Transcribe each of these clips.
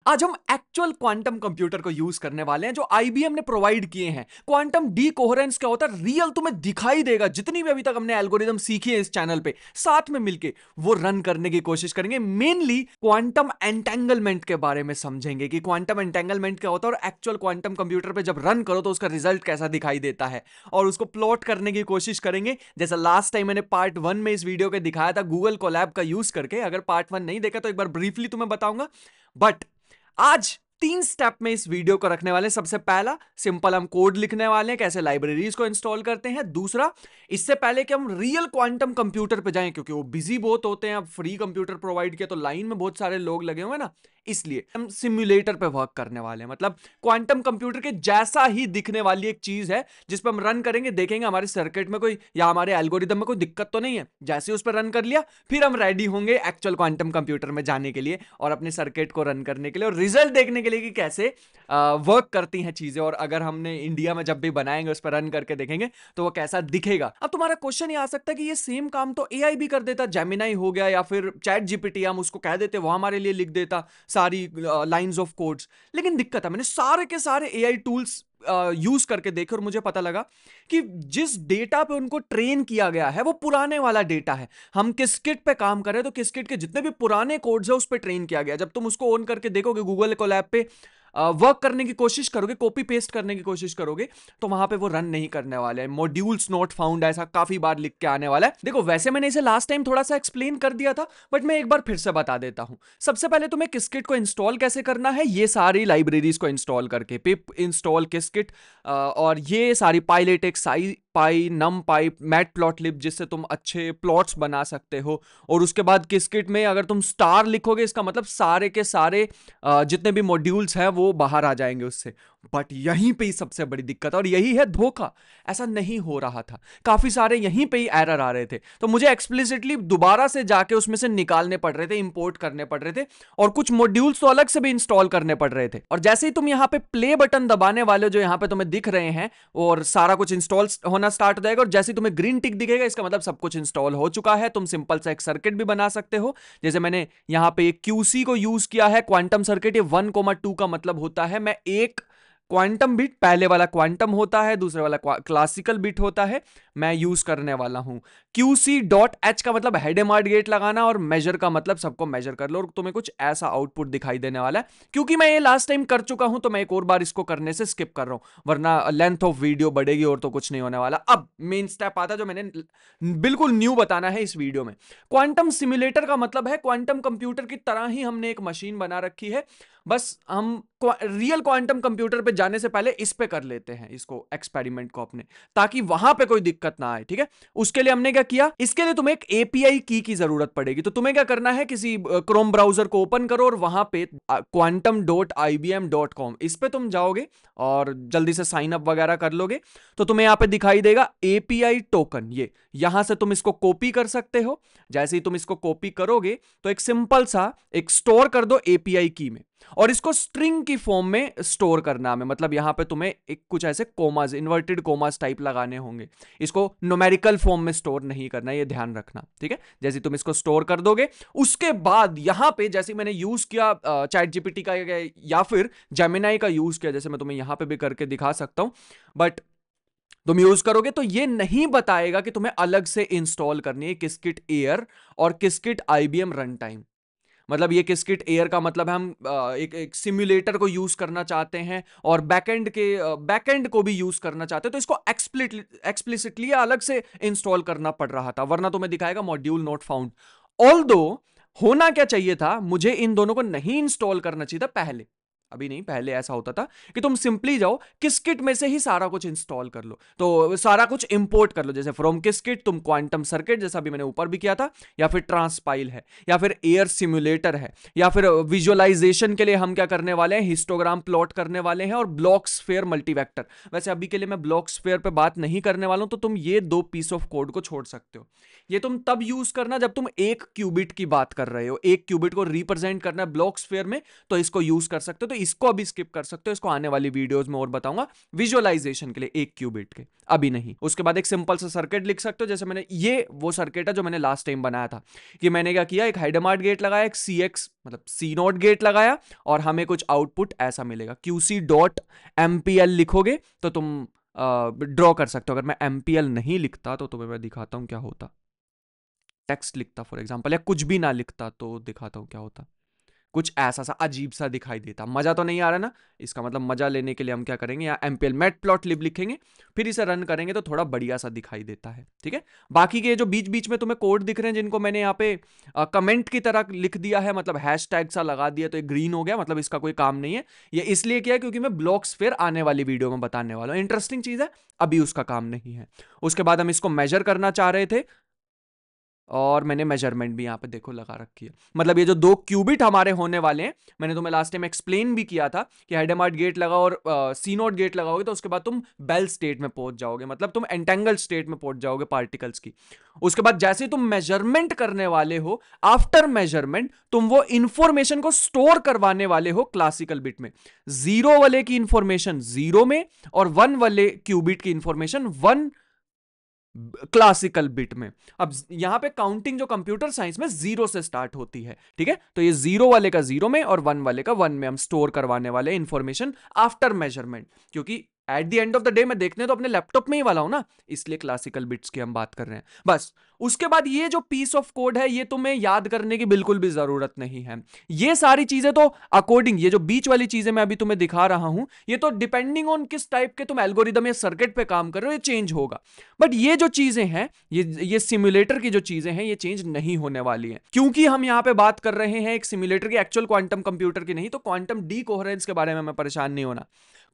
आज हम actual quantum computer को यूज करने वाले हैं जो आईबीएम ने प्रोवाइड किए हैं। क्वांटम डीकोहेरेंस क्या होता है, रियल तुम्हें दिखाई देगा। जितनी भी अभी तक हमने एल्गोरिदम सीखी है इस चैनल पे, साथ में मिलके वो रन करने की कोशिश करेंगे। मेनली क्वांटम एंटेंगलमेंट के बारे में समझेंगे कि क्वांटम एंटेंगलमेंट क्या होता है और एक्चुअल क्वांटम कंप्यूटर पे जब रन करो तो उसका रिजल्ट कैसा दिखाई देता है, और उसको प्लॉट करने की कोशिश करेंगे। जैसा लास्ट टाइम मैंने पार्ट 1 में इस वीडियो के दिखाया था गूगल कोलैब का यूज करके। अगर पार्ट 1 नहीं देखा तो एक बार ब्रीफली तुम्हें बताऊंगा। बट आज 3 स्टेप में इस वीडियो को रखने वाले हैं। सबसे पहला, सिंपल हम कोड लिखने वाले हैं, कैसे लाइब्रेरीज को इंस्टॉल करते हैं। दूसरा, इससे पहले कि हम रियल क्वांटम कंप्यूटर पे जाएं, क्योंकि वो बिजी बहुत होते हैं, अब फ्री कंप्यूटर प्रोवाइड किया तो लाइन में बहुत सारे लोग लगे हुए हैं ना, इसलिए हम सिम्युलेटर पे वर्क करने वाले हैं। मतलब क्वांटम कंप्यूटर के जैसा ही दिखने वाली एक चीज है जिस पर हम रन करेंगे, देखेंगे हमारे सर्किट में कोई या हमारे एल्गोरिदम में कोई दिक्कत तो नहीं है। जैसे उस पर रन कर लिया, फिर हम रेडी होंगे एक्चुअल क्वांटम कंप्यूटर में जाने के लिए और अपने सर्किट को रन करने के लिए और रिजल्ट देखने के लिए कि कैसे वर्क करती हैं चीजें। और अगर हमने इंडिया में जब भी बनाएंगे उस पर रन करके देखेंगे तो वो कैसा दिखेगा। अब तुम्हारा क्वेश्चन ये आ सकता है कि ये सेम काम तो एआई भी कर देता, जेमिनाई हो गया या फिर चैट जीपीटी, हम उसको कह देते वो हमारे लिए लिख देता सारी लाइंस ऑफ कोड्स। लेकिन दिक्कत है, मैंने सारे के सारे एआई टूल्स यूज करके देखे और मुझे पता लगा कि जिस डेटा पे उनको ट्रेन किया गया है वो पुराने वाला डेटा है। हम किसकिट पे काम कर रहे हैं तो किसकिट के जितने भी पुराने कोड्स है उस पर ट्रेन किया गया। जब तुम उसको ऑन करके देखोगे, गूगल कोलैब पे वर्क करने की कोशिश करोगे, कॉपी पेस्ट करने की कोशिश करोगे, तो वहां पे वो रन नहीं करने वाले हैं। मॉड्यूल्स नॉट फाउंड ऐसा काफी बार लिख के आने वाला है। देखो, वैसे मैंने इसे लास्ट टाइम थोड़ा सा एक्सप्लेन कर दिया था, बट मैं एक बार फिर से बता देता हूं। सबसे पहले तुम्हें किसकिट को इंस्टॉल कैसे करना है, ये सारी लाइब्रेरीज को इंस्टॉल करके, पिप इंस्टॉल किसकिट, और ये सारी पाइलेटेक्स, पाई, नम पाई, मैटप्लॉटलिब, जिससे तुम अच्छे प्लॉट्स बना सकते हो। और उसके बाद किसकिट में अगर तुम स्टार लिखोगे, इसका मतलब सारे के सारे जितने भी मॉड्यूल्स हैं वो बाहर आ जाएंगे उससे। बट यहीं पे ही सबसे बड़ी दिक्कत और यही है धोखा, ऐसा नहीं हो रहा था। काफी सारे यहीं पे ही एरर आ रहे थे, तो मुझे एक्सप्लिसिटली दोबारा से जाके उसमें से निकालने पड़ रहे थे, इंपोर्ट करने पड़ रहे थे, और कुछ मॉड्यूल्स तो अलग से भी इंस्टॉल करने पड़ रहे थे। और जैसे ही तुम यहाँ पे प्ले बटन दबाने वाले जो यहाँ पे तुम्हें दिख रहे हैं, और सारा कुछ इंस्टॉल होना स्टार्ट हो जाएगा, और जैसे तुम्हें ग्रीन टिक दिखेगा इसका मतलब सब कुछ इंस्टॉल हो चुका है। तुम सिंपल सा एक सर्किट भी बना सकते हो। जैसे मैंने यहाँ पे एक क्यूसी को यूज किया है, क्वांटम सर्किट। ये 1,2 का मतलब होता है मैं एक क्वांटम बिट, पहले वाला क्वांटम होता है, दूसरे वाला क्लासिकल बिट होता है, मैं यूज करने वाला हूं। QC.H का मतलब हेड एमार्ट गेट लगाना, और मेजर का मतलब सबको मेजर कर लो, और तुम्हें कुछ ऐसा आउटपुट दिखाई देने वाला है। क्योंकि मैं ये लास्ट टाइम कर चुका हूं तो मैं एक और बार इसको करने से स्किप कर रहा हूं, वरना लेंथ ऑफ वीडियो बढ़ेगी और तो कुछ नहीं होने वाला। अब मेन स्टेप आता है जो मैंने बिल्कुल न्यू बताना है इस वीडियो में। क्वांटम सिम्युलेटर का मतलब है क्वांटम कंप्यूटर की तरह ही हमने एक मशीन बना रखी है, बस हम रियल क्वांटम कंप्यूटर पे जाने से पहले इस पे कर लेते हैं इसको, एक्सपेरिमेंट को अपने, ताकि वहां पे कोई दिक्कत ना आए। ठीक है, उसके लिए हमने क्या किया, इसके लिए तुम्हें एक एपीआई की जरूरत पड़ेगी। तो तुम्हें क्या करना है, किसी क्रोम ब्राउजर को ओपन करो और वहां पे quantum.ibm.com इस पे तुम जाओगे और जल्दी से साइन अप वगैरह कर लोगे, तो तुम्हें यहां पे दिखाई देगा एपीआई टोकन। ये यहां से तुम इसको कॉपी कर सकते हो। जैसे ही तुम इसको कॉपी करोगे तो एक सिंपल सा एक स्टोर कर दो एपीआई की में, और इसको स्ट्रिंग की फॉर्म में स्टोर करना है। मतलब यहां पे तुम्हें एक कुछ ऐसे कोमास, इन्वर्टेड कोमास टाइप लगाने होंगे। इसको न्यूमेरिकल फॉर्म में स्टोर नहीं करना, ये ध्यान रखना। ठीक है, जैसे तुम इसको स्टोर कर दोगे, उसके बाद यहां पे जैसे मैंने यूज किया चैट जीपीटी का या फिर जेमिनाई का यूज किया, जैसे मैं तुम्हें यहां पे भी करके दिखा सकता हूं, बट तुम यूज करोगे तो ये नहीं बताएगा कि तुम्हें अलग से इंस्टॉल करनी है किसकिट एयर और किसकिट आईबीएम रन टाइम। मतलब ये किसकिट एयर का मतलब है हम एक सिम्युलेटर को यूज करना चाहते हैं और बैकएंड को भी यूज करना चाहते हैं, तो इसको एक्सप्लिसिटली अलग से इंस्टॉल करना पड़ रहा था, वरना तुम्हें दिखाएगा मॉड्यूल नॉट फाउंड। ऑल्दो होना क्या चाहिए था, मुझे इन दोनों को नहीं इंस्टॉल करना चाहिए था पहले। अभी नहीं, पहले ऐसा होता था कि तुम सिंपली जाओ किसकिट में से ही सारा कुछ इंस्टॉल कर लो, तो सारा कुछ इंपोर्ट कर लो। जैसे फ्रॉम किसकिट तुम क्वांटम सर्किट, जैसा भी मैंने ऊपर भी किया था, या फिर ट्रांसपाइल है, या फिर एयर सिम्युलेटर है, या फिर विजुअलाइजेशन के लिए हम क्या करने वाले हैं, हिस्टोग्राम प्लॉट करने वाले हैं, और ब्लॉक स्फेयर मल्टीवेक्टर। वैसे अभी के लिए मैं ब्लॉक स्फेयर पे बात नहीं करने वाला हूं, तो तुम ये 2 पीस ऑफ कोड को छोड़ सकते हो। ये तुम तब यूज करना जब तुम एक क्यूबिट की बात कर रहे हो, एक क्यूबिट को रिप्रेजेंट करना है ब्लॉक स्फेयर में, तो इसको यूज कर सकते हो। तो इसको अभी स्किप कर सकते हो, इसको आने वाली वीडियोस में और बताऊंगा विजुअलाइजेशन के लिए 1 क्यूबिट के, अभी नहीं। उसके बाद एक सिंपल सा सर्किट लिख सकते हो, जैसे मैंने ये वो सर्किट है जो मैंने लास्ट टाइम बनाया था कि मैंने क्या किया, एक हाइडेमार्ट गेट लगाया, एक CX मतलब C नॉट गेट लगाया, और हमें कुछ आउटपुट ऐसा मिलेगा। QC.MPL लिखोगे तो तुम ड्रॉ कर सकते हो। अगर मैं MPL नहीं लिखता तो तुम्हें मैं दिखाता हूं क्या होता, टेक्स्ट लिखता फॉर एग्जांपल, या कुछ भी ना लिखता तो दिखाता हूं क्या होता। कुछ ऐसा सा अजीब सा दिखाई देता। मजा तो नहीं आ रहा ना, इसका मतलब मजा लेने के लिए हम क्या करेंगे, यहाँ MPL मैटप्लॉटलिब लिखेंगे, फिर इसे रन करेंगे तो थोड़ा बढ़िया सा दिखाई देता है। ठीक है, बाकी के जो बीच बीच में तुम्हें कोड दिख रहे हैं जिनको मैंने यहाँ पे कमेंट की तरह लिख दिया है, मतलब हैशटैग सा लगा दिया तो ये ग्रीन हो गया, मतलब इसका कोई काम नहीं है। ये इसलिए किया क्योंकि मैं ब्लॉक्स फिर आने वाली वीडियो में बताने वाला हूँ, इंटरेस्टिंग चीज है, अभी उसका काम नहीं है। उसके बाद हम इसको मेजर करना चाह रहे थे, और मैंने मेजरमेंट भी यहाँ पे देखो लगा रखी है। मतलब ये जो 2 क्यूबिट हमारे होने वाले हैं, मैंने तुम्हें लास्ट टाइम एक्सप्लेन भी किया था कि हाइडेमार्ट गेट लगाओ और C नॉट गेट लगाओगे तो उसके बाद तुम बेल स्टेट में पहुंच जाओगे, मतलब तुम एंटेंगल स्टेट में पहुंच जाओगे पार्टिकल्स की। उसके बाद जैसे तुम मेजरमेंट करने वाले हो, आफ्टर मेजरमेंट तुम वो इंफॉर्मेशन को स्टोर करवाने वाले हो क्लासिकल बिट में। 0 वाले की इंफॉर्मेशन 0 में, और 1 वाले क्यूबिट की इंफॉर्मेशन 1 क्लासिकल बिट में। अब यहां पे काउंटिंग जो कंप्यूटर साइंस में 0 से स्टार्ट होती है, ठीक है, तो ये 0 वाले का 0 में और 1 वाले का 1 में हम स्टोर करवाने वाले इंफॉर्मेशन आफ्टर मेजरमेंट, क्योंकि at the end of the day मैं देखने तो अपने लैपटॉप में ही वाला हूं ना, इसलिए क्लासिकल बिट्स की हम बात कर रहे हैं बस। उसके बाद ये जो पीस ऑफ कोड है ये तुम्हें याद करने की बिल्कुल भी जरूरत नहीं है। ये सारी चीजें तो अकॉर्डिंग, ये जो बीच वाली चीजें मैं अभी तुम्हें दिखा रहा हूं, ये तो डिपेंडिंग ऑन किस टाइप के तुम एल्गोरिदम या सर्किट पे काम कर रहे हो ये चेंज होगा। बट ये जो चीजें हैं, ये सिमुलेटर की जो चीजें हैं, ये चेंज नहीं होने वाली हैं, क्योंकि हम यहां पे बात कर रहे हैं एक सिमुलेटर की, एक्चुअल क्वांटम कंप्यूटर की नहीं। तो क्वांटम डीकोहेरेंस के बारे में मैं परेशान नहीं होना।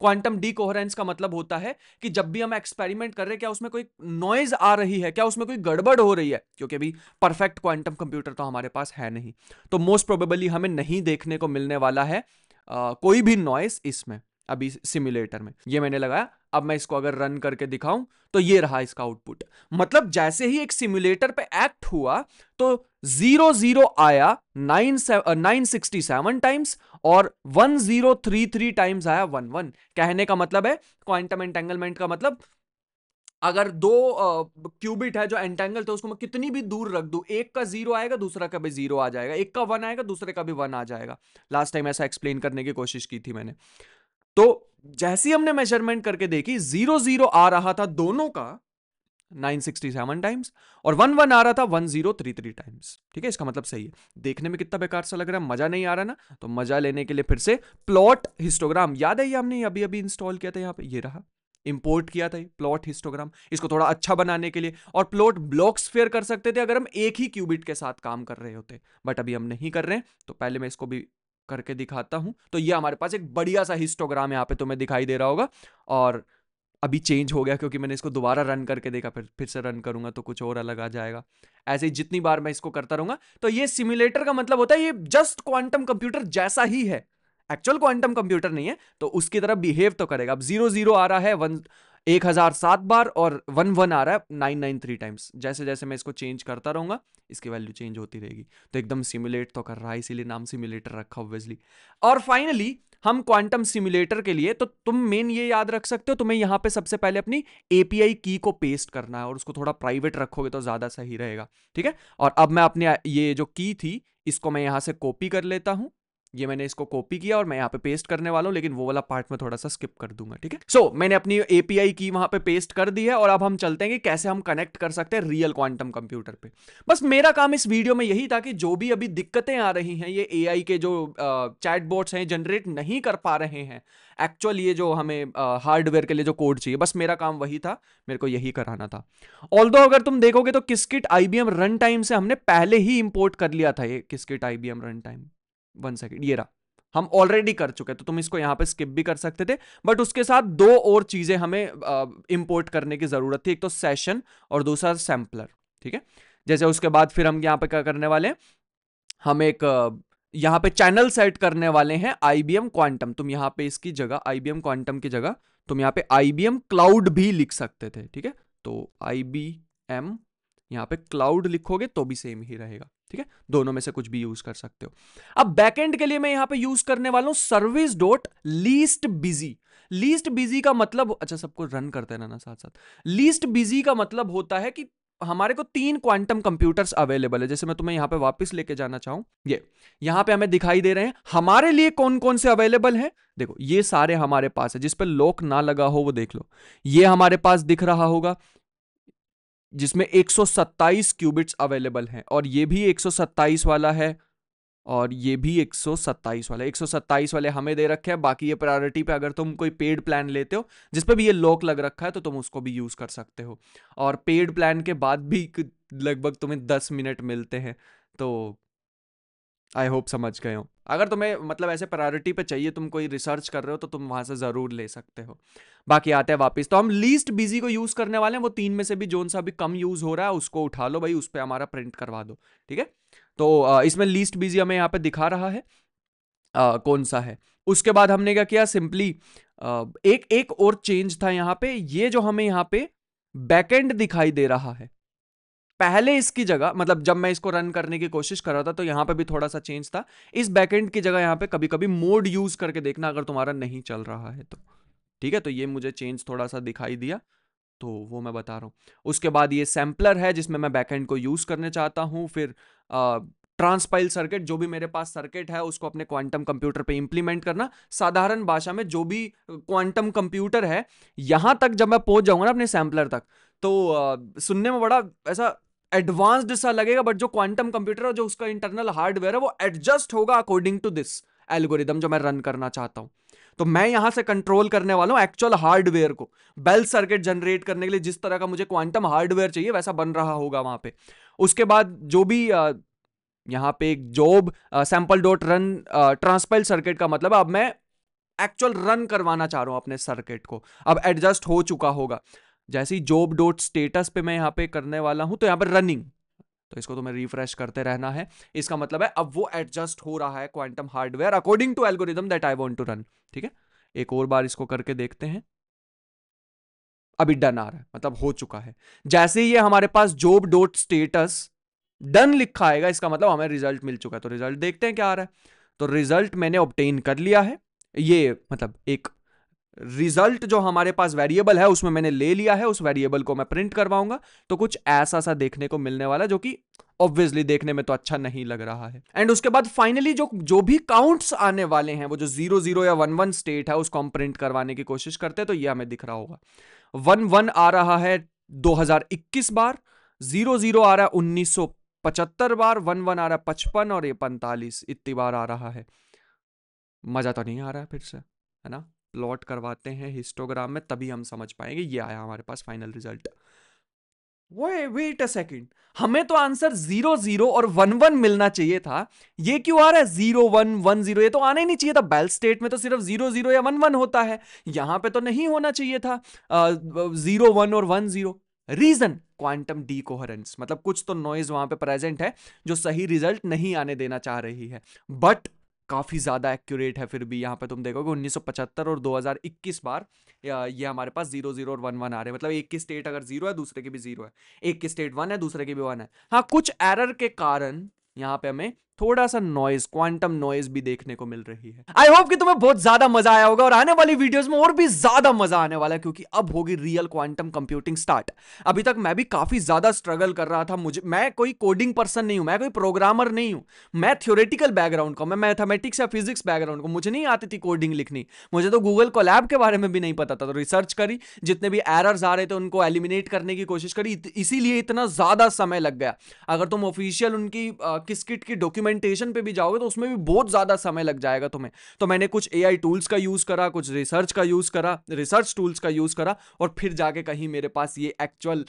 क्वांटम डीकोहेरेंस का मतलब होता है कि जब भी हम एक्सपेरिमेंट कर रहे हैं, क्या उसमें कोई नॉइज आ रही है, क्या उसमें कोई गड़बड़ हो रही है, क्योंकि अभी परफेक्ट क्वांटम कंप्यूटर तो हमारे पास है नहीं, तो मोस्ट प्रोबेबली हमें नहीं देखने को मिलने वाला है कोई भी नॉइज इसमें अभी सिमुलेटर में। ये मैंने लगाया, अब मैं इसको अगर रन करके दिखाऊं तो ये रहा इसका आउटपुट। मतलब जैसे ही एक सिमुलेटर पे एक्ट हुआ तो 00 आया 967 टाइम्स, और 1033 टाइम्स आया 11। कहने का मतलब है क्वांटम एंटेंगलमेंट का मतलब, अगर 2 क्यूबिट है जो एंटेंगल, तो उसको मैं कितनी भी दूर रख दूं, एक का 0 आएगा दूसरा का भी 0 आ जाएगा, एक का 1 आएगा दूसरे का भी 1 आ जाएगा। लास्ट टाइम ऐसा एक्सप्लेन करने की कोशिश की थी मैंने। तो जैसे ही हमने मेजरमेंट करके देखी, 00 आ रहा था दोनों का 967 टाइम्स, और 11 आ रहा था 1033 टाइम्स। ठीक है, इसका मतलब सही है। देखने में कितना बेकार सा लग रहा है, मजा नहीं आ रहा ना, तो मजा लेने के लिए फिर से प्लॉट हिस्टोग्राम, याद है ये हमने अभी अभी इंस्टॉल किया था, यहाँ पे ये रहा, इंपोर्ट किया था प्लॉट हिस्टोग्राम, इसको थोड़ा अच्छा बनाने के लिए। और प्लॉट ब्लॉक्स फेयर कर सकते थे अगर हम एक ही क्यूबिट के साथ काम कर रहे होते, बट अभी हम नहीं कर रहे हैं, तो पहले मैं इसको भी करके दिखाता हूं। तो ये हमारे पास एक बढ़िया सा हिस्टोग्राम यहाँ पे तुम्हें दिखाई दे रहा होगा, और अभी चेंज हो गया क्योंकि मैंने इसको दोबारा रन करके देखा, फिर से रन करूंगा तो कुछ और अलग आ जाएगा। ऐसे ही जितनी बार मैं इसको करता रहूंगा। तो ये सिमुलेटर का मतलब होता है ये जस्ट क्वांटम कंप्यूटर जैसा ही है, एक्चुअल क्वांटम कंप्यूटर नहीं है, तो उसकी तरह बिहेव तो करेगा। अब 00 आ रहा है 1007 बार, और 11 आ रहा है 993 टाइम्स। जैसे जैसे मैं इसको चेंज करता रहूंगा इसकी वैल्यू चेंज होती रहेगी, तो एकदम सिमुलेट तो कर रहा है, इसीलिए नाम सिमुलेटर रखा ऑब्वियसली। और फाइनली हम क्वांटम सिमुलेटर के लिए, तो तुम मेन ये याद रख सकते हो, तुम्हें यहां पे सबसे पहले अपनी API की को पेस्ट करना है, और उसको थोड़ा प्राइवेट रखोगे तो ज्यादा सही रहेगा। ठीक है, और अब मैं अपने ये जो की थी इसको मैं यहां से कॉपी कर लेता हूं। ये मैंने इसको कॉपी किया और मैं यहाँ पे पेस्ट करने वाला हूं, लेकिन वो वाला पार्ट में थोड़ा सा स्किप कर दूंगा। ठीक है, सो मैंने अपनी API की वहां पे पेस्ट कर दी है, और अब हम चलते हैं कि कैसे हम कनेक्ट कर सकते हैं रियल क्वांटम कंप्यूटर पे। बस मेरा काम इस वीडियो में यही था कि जो भी अभी दिक्कतें आ रही हैं, ये AI के जो चैटबॉट्स हैं जनरेट नहीं कर पा रहे हैं एक्चुअल, ये जो हमें हार्डवेयर के लिए जो कोड चाहिए, बस मेरा काम वही था, मेरे को यही कराना था। ऑल्दो अगर तुम देखोगे तो किस्किट IBM रन टाइम से हमने पहले ही इंपोर्ट कर लिया था ये किस्किट IBM रन टाइम। 1 सेकेंड, ये रहा, हम ऑलरेडी कर चुके, तो तुम इसको यहां पे स्किप भी कर सकते थे, बट उसके साथ 2 और चीजें हमें इंपोर्ट करने की जरूरत थी, एक तो सेशन और दूसरा सैंपलर। ठीक है, जैसे उसके बाद फिर हम यहां पे क्या करने वाले हैं, हम एक यहां पे चैनल सेट करने वाले हैं IBM क्वांटम। तुम यहां पे इसकी जगह IBM क्वांटम की जगह तुम यहां पे IBM क्लाउड भी लिख सकते थे। ठीक है, तो IBM यहां पे क्लाउड लिखोगे तो भी सेम ही रहेगा। ठीक है। ठीक है, दोनों में से कुछ भी यूज कर सकते हो। अब बैकएंड के लिए मैं यहां पे यूज करने वाला हूं service dot least busy. Least busy का मतलब, अच्छा सबको रन करते रहना साथ साथ। लीस्ट बिजी का मतलब होता है कि हमारे को 3 क्वांटम कंप्यूटर्स अवेलेबल है। जैसे मैं तुम्हें यहां पे वापस लेके जाना चाहूं, ये यहां पे हमें दिखाई दे रहे हैं हमारे लिए कौन कौन से अवेलेबल हैं। देखो ये सारे हमारे पास है, जिस पे लॉक ना लगा हो वो देख लो। ये हमारे पास दिख रहा होगा जिसमें 127 क्यूबिट्स अवेलेबल हैं, और ये भी 127 वाला है, और ये भी 127 वाला। 127 वाले हमें दे रखे हैं, बाकी ये प्रायोरिटी पे अगर तुम कोई पेड प्लान लेते हो जिसपे भी ये लॉक लग रखा है तो तुम उसको भी यूज कर सकते हो। और पेड प्लान के बाद भी लगभग तुम्हें 10 मिनट मिलते हैं, तो आई होप समझ गए हो। अगर तुम्हें मतलब ऐसे प्रायोरिटी पे चाहिए, तुम कोई रिसर्च कर रहे हो, तो तुम वहां से जरूर ले सकते हो। बाकी आते हैं वापस, तो हम लीस्ट बिजी को यूज करने वाले हैं। वो 3 में से भी जोन सा भी कम यूज हो रहा है उसको उठा लो भाई, उस पर हमारा प्रिंट करवा दो, ठीक है। तो इसमें लीस्ट बिजी हमें यहाँ पे दिखा रहा है कौन सा है। उसके बाद हमने क्या किया, सिंपली एक एक और चेंज था यहाँ पे। ये जो हमें यहाँ पे बैकएंड दिखाई दे रहा है, पहले इसकी जगह, मतलब जब मैं इसको रन करने की कोशिश कर रहा था तो यहां पे भी थोड़ा सा चेंज था। इस बैकएंड की जगह यहां पे कभी कभी मोड यूज करके देखना अगर तुम्हारा नहीं चल रहा है तो, ठीक है। तो ये मुझे चेंज थोड़ा सा दिखाई दिया, तो वो मैं बता रहा हूं। उसके बाद ये सैम्पलर है जिसमें मैं बैकएंड को यूज करने चाहता हूं। फिर ट्रांसपाइल सर्किट, जो भी मेरे पास सर्किट है उसको अपने क्वांटम कंप्यूटर पे इंप्लीमेंट करना। साधारण भाषा में जो भी क्वांटम कंप्यूटर है, यहां तक जब मैं पहुंच जाऊंगा ना अपने सैम्पलर तक, तो सुनने में बड़ा ऐसा एडवांस्ड सा लगेगा, बट जो क्वांटम कंप्यूटर है, जो उसका इंटरनल हार्डवेयर है, वो एडजस्ट होगा अकॉर्डिंग टू दिस एल्गोरिदम जो मैं रन करना चाहता हूं। तो मैं यहां से कंट्रोल करने वाला हूं एक्चुअल हार्डवेयर को। बेल सर्किट जनरेट करने के लिए जिस तरह का मुझे क्वांटम हार्डवेयर चाहिए वैसा बन रहा होगा वहां पे। उसके बाद जो भी यहां पे एक job sample dot run transpile circuit का मतलब अब मैं एक्चुअल रन करवाना चाह रहा हूं अपने सर्किट को, अब एडजस्ट हो चुका होगा। जैसे ही जॉब डॉट स्टेटस पे मैं यहां पे करने वाला हूं तो यहां पर रनिंग, तो इसको तुम्हें रिफ्रेश करते रहना है। इसका मतलब है अब वो एडजस्ट हो रहा है quantum hardware according to algorithm that I want to run, ठीक है। एक और बार इसको करके देखते हैं। अभी डन आ रहा है, मतलब हो चुका है। जैसे ही ये हमारे पास जॉब डॉट स्टेटस डन लिखा आएगा, इसका मतलब हमें रिजल्ट मिल चुका है। तो रिजल्ट देखते हैं क्या आ रहा है। तो रिजल्ट मैंने ऑब्टेन कर लिया है। ये मतलब एक रिजल्ट जो हमारे पास वेरिएबल है उसमें मैंने ले लिया है, उस वेरिएबल को मैं प्रिंट करवाऊंगा तो कुछ ऐसा सा देखने को मिलने वाला, जो कि ऑब्वियसली देखने में तो अच्छा नहीं लग रहा है। एंड उसके बाद फाइनली जो जो भी काउंट्स आने वाले हैं, वो जो 0 0 या 1 1 स्टेट है उसको हम प्रिंट करवाने की कोशिश करते हैं। तो ये हमें दिख रहा होगा 1 1 आ रहा है 2021 बार, 0 0 आ रहा है 1975 बार, 1 1 आ रहा है 55, और ये 45 इतनी बार आ रहा है। मजा तो नहीं आ रहा है, फिर से है ना। प्लॉट करवाते हैं हिस्टोग्राम में तभी हम समझ पाएंगे। ये आया हमारे पास final result. Wait a second, हमें तो आंसर 0 0 और 1 1 मिलना चाहिए था। ये क्यों आ रहा है 0 1 1 0? ये तो आना ही नहीं चाहिए था। बेल स्टेट में तो सिर्फ 0 0 या 1 1 होता है, यहां पे तो नहीं होना चाहिए था 0 1 और 1 0। रीजन क्वांटम डीकोहेरेंस, मतलब कुछ तो नॉइज वहां पे प्रेजेंट है जो सही रिजल्ट नहीं आने देना चाह रही है। बट काफी ज्यादा एक्यूरेट है। फिर भी यहां पे तुम देखोगे 1975 और 2021 बार ये हमारे पास 0 0 और 1 1 आ रहे हैं। मतलब एक की स्टेट अगर 0 है दूसरे की भी 0 है, एक की स्टेट 1 है दूसरे की भी 1 है। हाँ, कुछ एरर के कारण यहां पे हमें थोड़ा सा नॉइज, क्वांटम नॉइज भी देखने को मिल रही है। आई होप कि तुम्हें बहुत ज्यादा मजा आया होगा, और आने वाली वीडियोस में और भी ज्यादा मजा आने वाला है, क्योंकि अब होगी रियल क्वांटम कंप्यूटिंग स्टार्ट। अभी तक मैं भी काफी ज्यादा स्ट्रगल कर रहा था। मैं कोई कोडिंग पर्सन नहीं हूं, मैं कोई प्रोग्रामर नहीं हूं। मैं थ्योरेटिकल बैकग्राउंड का, मैं मैथमेटिक्स या फिजिक्स बैकग्राउंड को, मुझे नहीं आती थी कोडिंग लिखनी। मुझे तो गूगल कोलैब के बारे में भी नहीं पता था। तो रिसर्च करी, जितने भी एरर्स आ रहे थे उनको एलिमिनेट करने की कोशिश करी, इसीलिए इतना ज्यादा समय लग गया। अगर तुम ऑफिशियल उनकी किसकिट की डॉक्यूमेंटेशन पे भी जाओगे तो उसमें भी बहुत ज्यादा समय लग जाएगा तुम्हें। तो मैंने कुछ एआई टूल्स का यूज करा, कुछ रिसर्च का यूज करा, रिसर्च टूल्स का यूज करा, और फिर जाके कहीं मेरे पास ये एक्चुअल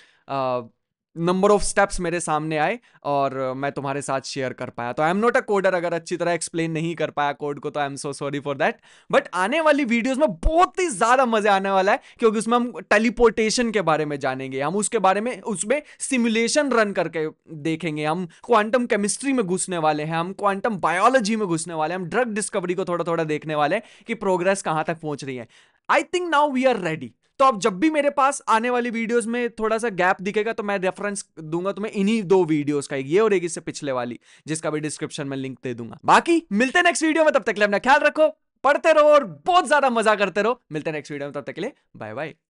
नंबर ऑफ स्टेप्स मेरे सामने आए और मैं तुम्हारे साथ शेयर कर पाया। तो I am not a coder, अगर अच्छी तरह एक्सप्लेन नहीं कर पाया कोड को तो I am so sorry for that. But आने वाली वीडियोस में बहुत ही ज्यादा मजा आने वाला है, क्योंकि उसमें हम टेलीपोर्टेशन के बारे में जानेंगे, हम उसके बारे में उसमें सिमुलेशन रन करके देखेंगे, हम क्वांटम केमिस्ट्री में घुसने वाले हैं, हम क्वांटम बायोलॉजी में घुसने वाले हैं, हम ड्रग डिस्कवरी को थोड़ा थोड़ा देखने वाले हैं कि प्रोग्रेस कहां तक पहुंच रही है। I think now we are ready. तो अब जब भी मेरे पास आने वाली वीडियोस में थोड़ा सा गैप दिखेगा तो मैं रेफरेंस दूंगा तुम्हें इन्हीं दो वीडियोस का, एक ये और एक इससे पिछले वाली, जिसका भी डिस्क्रिप्शन में लिंक दे दूंगा। बाकी मिलते हैं नेक्स्ट वीडियो में, तब तक के लिए अपना ख्याल रखो, पढ़ते रहो और बहुत ज्यादा मजा करते रहो। मिलते हैं नेक्स्ट वीडियो में, तब तक के लिए बाय बाय।